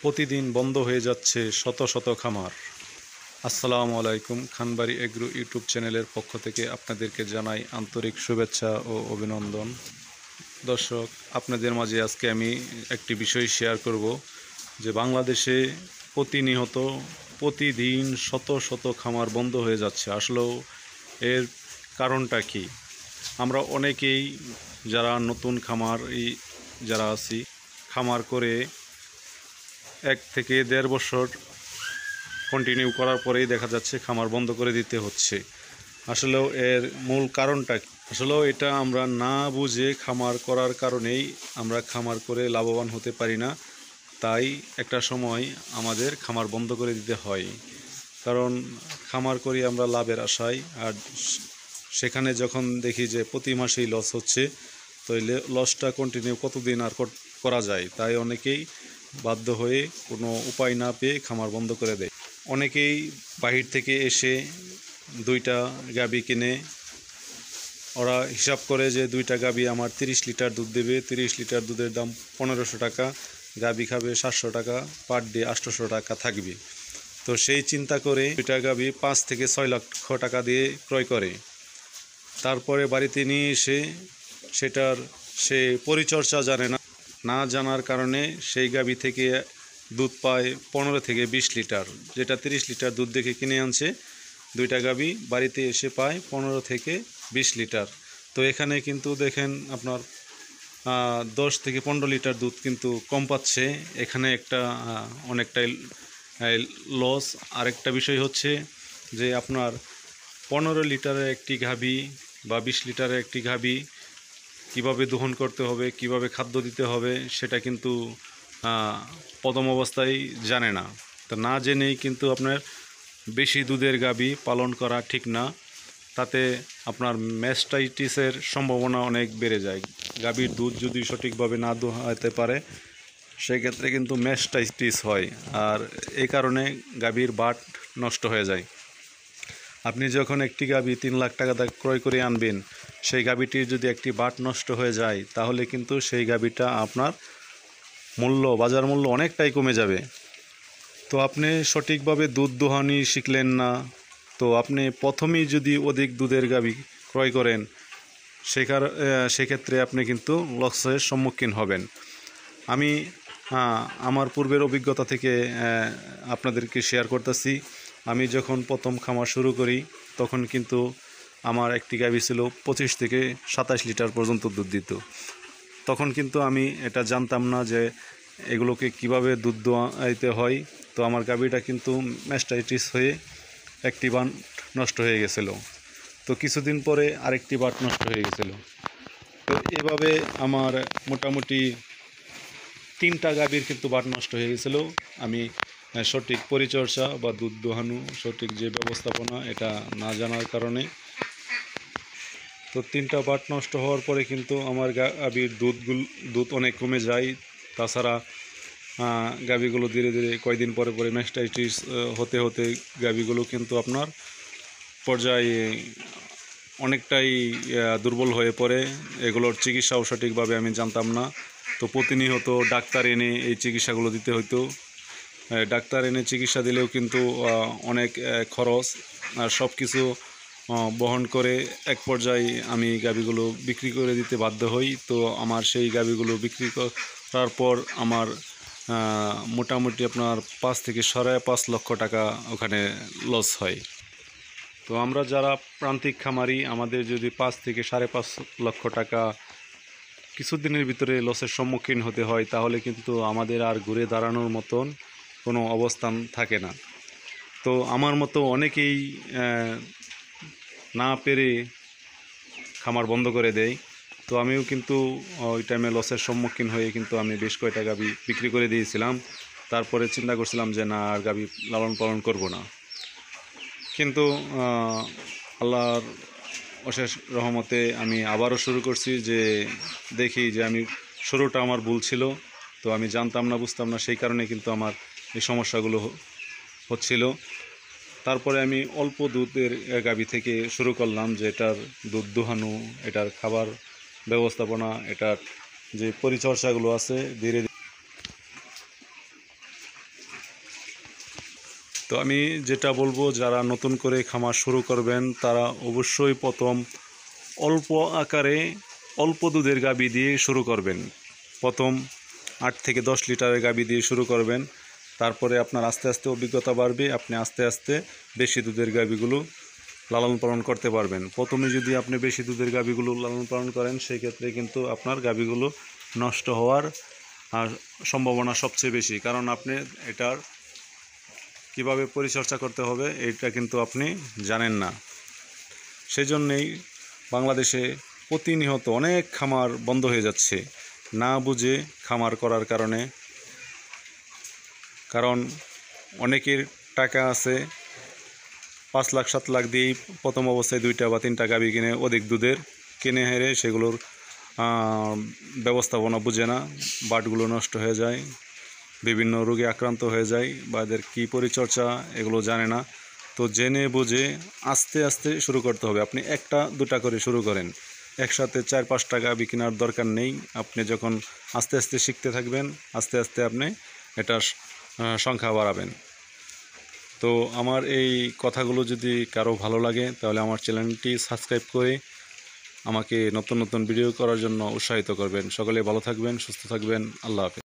প্রতিদিন বন্ধ হয়ে যাচ্ছে শত শত খামার। আসসালামু আলাইকুম। খানবাড়ি এগ্রো ইউটিউব চ্যানেলের পক্ষ থেকে আপনাদেরকে জানাই আন্তরিক শুভেচ্ছা ও অভিনন্দন। দর্শক, আপনাদের মাঝে আজকে আমি একটি বিষয় শেয়ার করব যে বাংলাদেশে প্রতিনিয়ত প্রতিদিন শত শত খামার বন্ধ হয়ে যাচ্ছে। আসলেও এর কারণটা কি? আমরা অনেকেই যারা নতুন যারা আছি, খামার করে 1 থেকে 1.5 বছর কন্টিনিউ করার পরেই দেখা যাচ্ছে খামার বন্ধ করে দিতে হচ্ছে। আসলেও এর মূল কারণটা কি? আসলেও এটা আমরা না বুঝে খামার করার কারণেই আমরা খামার করে লাভবান হতে পারি না। তাই একটা সময় আমাদের খামার বন্ধ করে দিতে হয়। কারণ খামার করি আমরা লাভের আশায়, আর সেখানে যখন দেখি যে প্রতি মাসেই লস হচ্ছে, তো এই লসটা কন্টিনিউ কতদিন আর করা যায়। তাই অনেকেই বাধ্য হয়ে কোনো উপায় না পেয়ে খামার বন্ধ করে দেয়। অনেকেই বাহির থেকে এসে 2টা গাভী কিনে, ওরা হিসাব করে যে 2টা গাভী আমার 30 লিটার দুধ দেবে, 30 লিটার দুধের দাম 1500 টাকা, গাভী খাবে 700 টাকা, পার ডে 800 টাকা থাকবে। তো সেই চিন্তা করে 2টা গাভী 5 থেকে 6 লক্ষ টাকা দিয়ে ক্রয় করে। তারপরে বাড়িতে নিয়ে এসে সেটার সে পরিচর্যা জানে না। না জানার কারণে সেই গাভী থেকে দুধ পায় 15 থেকে 20 লিটার, যেটা 30 লিটার দুধ দেখে কিনে আনছে। 2টা গাভী বাড়িতে এসে পায় 15 থেকে 20 লিটার। তো এখানে কিন্তু দেখেন আপনার 10 থেকে 15 লিটার দুধ কিন্তু কম পাচ্ছে। এখানে একটা অনেকটাই লস। আরেকটা বিষয় হচ্ছে যে আপনার 15 লিটারের একটি গাভী বা 20 লিটারের একটি গাভী কিভাবে দহন করতে হবে, কিভাবে খাদ্য দিতে হবে, সেটা কিন্তু প্রথম অবস্থায় জানে না। তো না জেনেই কিন্তু আপনার বেশি দুধের গাভী পালন করা ঠিক না। তাতে আপনার ম্যাস্টাইটিসের সম্ভাবনা অনেক বেড়ে যায়। গাভীর দুধ যদি সঠিকভাবে না দোহাতে পারে, সেক্ষেত্রে কিন্তু ম্যাস্টাইটিস হয়, আর এই কারণে গাভীর বাট নষ্ট হয়ে যায়। আপনি যখন একটি গাভী 3 লাখ টাকা দিয়ে ক্রয় করে আনবেন, সেই গাভীটির যদি একটি বাট নষ্ট হয়ে যায়, তাহলে কিন্তু সেই গাভীটা আপনার বাজার মূল্য অনেকটাই কমে যাবে। তো আপনি সঠিকভাবে দুধ দোহানি শিখলেন না, তো আপনি প্রথমেই যদি অধিক দুধের গাভী ক্রয় করেন, সেক্ষেত্রে আপনি কিন্তু লসের সম্মুখীন হবেন। আমি আমার পূর্বের অভিজ্ঞতা থেকে আপনাদেরকে শেয়ার করতেছি। আমি যখন প্রথম খামার শুরু করি, তখন কিন্তু আমার একটি গাভী ছিল 25 থেকে 27 লিটার পর্যন্ত দুধ দিত। তখন কিন্তু আমি এটা জানতাম না যে এগুলোকে কিভাবে দুধ দোয়াইতে হয়। তো আমার গাভীটা কিন্তু ম্যাস্টাইটিস হয়ে একটি বাট নষ্ট হয়ে গেছিলো। তো কিছুদিন পরে আরেকটি বাট নষ্ট হয়ে গেছিলো। তো এভাবে আমার মোটামুটি 3টা গাভীর কিন্তু বাট নষ্ট হয়ে গেছিলো। আমি সঠিক পরিচর্যা বা দুধ দোহানো, সঠিক যে ব্যবস্থাপনা, এটা না জানার কারণে। তো 3টা বাট নষ্ট হওয়ার পরে কিন্তু আমার গাভীর দুধ অনেক কমে যায়। তাছাড়া গাভীগুলো ধীরে ধীরে কয়েকদিন পরে পরে ম্যাস্টাইটিস হতে হতে গাভীগুলো কিন্তু আপনার পর্যায়ে অনেকটাই দুর্বল হয়ে পড়ে। এগুলোর চিকিৎসাও সঠিকভাবে আমি জানতাম না। তো প্রতিনিয়ত ডাক্তার এনে এই চিকিৎসাগুলো দিতে হতো। ডাক্তার এনে চিকিৎসা দিলেও কিন্তু অনেক খরচ, আর সব কিছু বহন করে এক পর্যায়ে আমি গাভীগুলো বিক্রি করে দিতে বাধ্য হই। তো আমার সেই গাভীগুলো বিক্রি করার পর আমার মোটামুটি আপনার 5 থেকে 5.5 লক্ষ টাকা ওখানে লস হয়। তো আমরা যারা প্রান্তিক খামারি, আমাদের যদি 5 থেকে 5.5 লক্ষ টাকা কিছুদিনের ভিতরে লসের সম্মুখীন হতে হয়, তাহলে কিন্তু আমাদের আর ঘুরে দাঁড়ানোর মতন কোনো অবস্থান থাকে না। তো আমার মতো অনেকেই না পেরে খামার বন্ধ করে দেয়। তো আমিও কিন্তু ওই টাইমে লসের সম্মুখীন হয়ে কিন্তু আমি বেশ কয়েকটা গাভী বিক্রি করে দিয়েছিলাম। তারপরে চিন্তা করছিলাম যে না, আর গাভী লালন পালন করব না। কিন্তু আল্লাহর অশেষ রহমতে আমি আবারও শুরু করছি। যে দেখি যে আমি শুরুটা আমার ভুল ছিল। তো আমি জানতাম না, বুঝতাম না, সেই কারণে কিন্তু আমার এই সমস্যাগুলো হচ্ছিল। তারপরে আমি অল্প দুধের গাভী থেকে শুরু করলাম, যে এটার দুধ দোহানো, এটার খাবার ব্যবস্থাপনা, এটার যে পরিচর্যাগুলো আছে, ধীরে তো আমি যেটা বলবো, যারা নতুন করে খামার শুরু করবেন তারা অবশ্যই প্রথম অল্প আকারে অল্প দুধের গাভী দিয়ে শুরু করবেন। প্রথম 8 থেকে 10 লিটারের গাভী দিয়ে শুরু করবেন। তারপরে আপনার আস্তে আস্তে অভিজ্ঞতা বাড়বে, আপনি আস্তে আস্তে বেশি দুধের গাভীগুলো লালন পালন করতে পারবেন। প্রথমে যদি আপনি বেশি দুধের গাভীগুলো লালন পালন করেন, সেই ক্ষেত্রে কিন্তু আপনার গাভীগুলো নষ্ট হওয়ার সম্ভাবনা সবচেয়ে বেশি, কারণ আপনি এটার কিভাবে পরিচর্যা করতে হবে এটা কিন্তু আপনি জানেন না। সেজন্যেই বাংলাদেশে প্রতিনিয়ত অনেক খামার বন্ধ হয়ে যাচ্ছে না বুঝে খামার করার কারণে। কারণ অনেকের টাকা আছে, 5 লাখ 7 লাখ দিয়েই প্রথম অবস্থায় 2টা বা 3টা গাভী কিনে অধিক দুধের কিনে হেরে সেগুলোর ব্যবস্থাপনা বুঝে না, বাটগুলো নষ্ট হয়ে যায়, বিভিন্ন রোগে আক্রান্ত হয়ে যায়, বা এদের কী পরিচর্যা এগুলো জানে না। তো জেনে বুঝে আস্তে আস্তে শুরু করতে হবে। আপনি 1টা 2টা করে শুরু করেন, একসাথে 4-5টা গাভী কেনার দরকার নেই। আপনি যখন আস্তে আস্তে শিখতে থাকবেন, আস্তে আস্তে আপনি এটার সংখ্যা বাড়াবেন। তো আমার এই কথাগুলো যদি কারো ভালো লাগে তাহলে আমার চ্যানেলটি সাবস্ক্রাইব করে আমাকে নতুন নতুন ভিডিও করার জন্য উৎসাহিত করবেন। সকলে ভালো থাকবেন, সুস্থ থাকবেন। আল্লাহ হাফেজ।